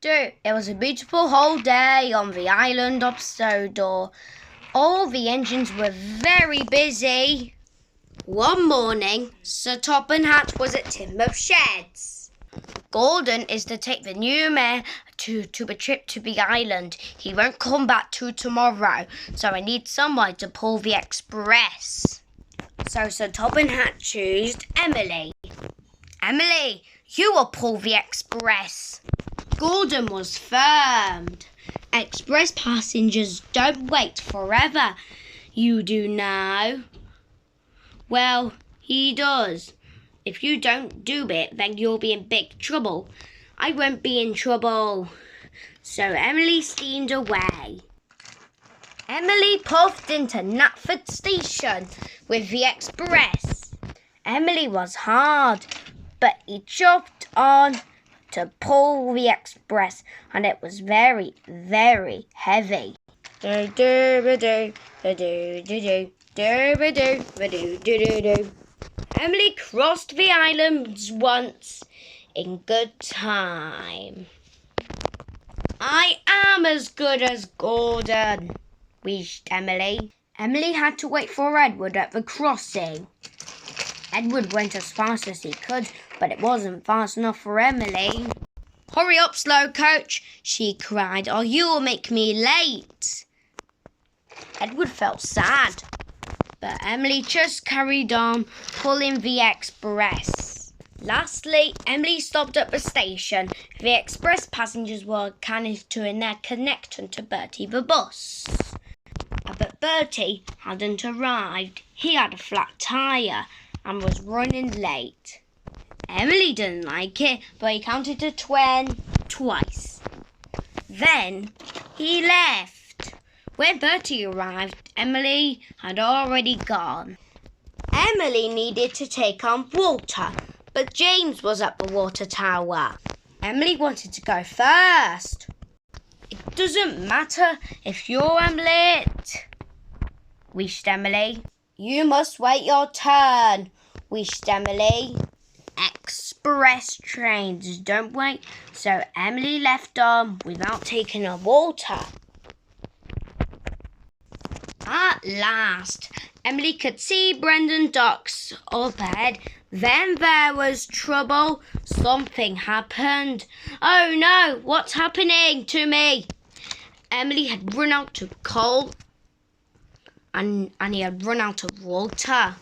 It was a beautiful whole day on the island of Sodor. All the engines were very busy. One morning, Sir Topham Hatt was at Timber Sheds. Gordon is to take the new mayor to a trip to the island. He won't come back till tomorrow, so I need someone to pull the express. So Sir Topham Hatt chose Emily. Emily, you will pull the express. Gordon was firm. Express passengers don't wait forever. You do know. Well, he does. If you don't do it, then you'll be in big trouble. I won't be in trouble. So Emily steamed away. Emily puffed into Knapford Station with the express. Emily was hard, but he jumped on to pull the express, and it was very, very heavy. Emily crossed the islands once in good time. I am as good as Gordon, wished Emily. Emily had to wait for Edward at the crossing. Edward went as fast as he could, but it wasn't fast enough for Emily. Hurry up, slow coach, she cried, or you'll make me late. Edward felt sad, but Emily just carried on, pulling the express. Lastly, Emily stopped at the station. The express passengers were connected to in their connection to Bertie the bus. But Bertie hadn't arrived. He had a flat tyre and was running late. Emily didn't like it, but he counted to 20 twice. Then he left. When Bertie arrived, Emily had already gone. Emily needed to take on Walter, but James was at the water tower. Emily wanted to go first. It doesn't matter if you're late, wished Emily. You must wait your turn, wished Emily. Express trains don't wait, so Emily left on without taking on Walter. At last, Emily could see Brendon Docks up ahead. Then there was trouble. Something happened. Oh no, what's happening to me? Emily had run out of coal and he had run out of water.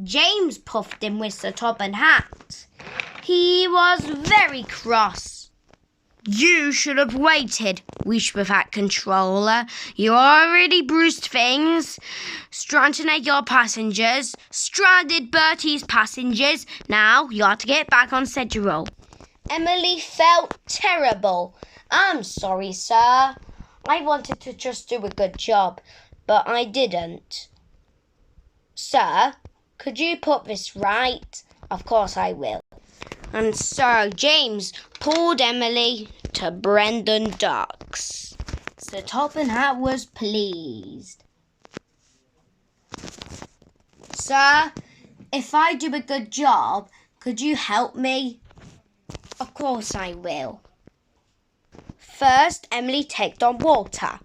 James puffed in with Sir Topham Hatt. He was very cross. You should have waited, wished the Fat Controller. You already bruised things, stranded your passengers, stranded Bertie's passengers. Now you have to get back on schedule. Emily felt terrible. I'm sorry, sir. I wanted to just do a good job, but I didn't. Sir, could you put this right? Of course I will. And so James pulled Emily to Brendon Docks. Sir Topham Hatt was pleased. Sir, if I do a good job, could you help me? Of course I will. First, Emily taked on water.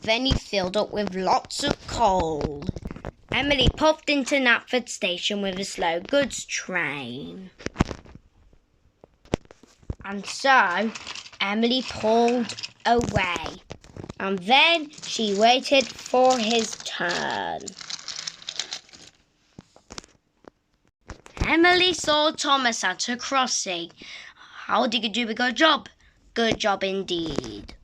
Then he filled up with lots of coal. Emily puffed into Knapford Station with a slow goods train. And so, Emily pulled away. And then she waited for his turn. Emily saw Thomas at a crossing. How did you do a good job? Good job indeed.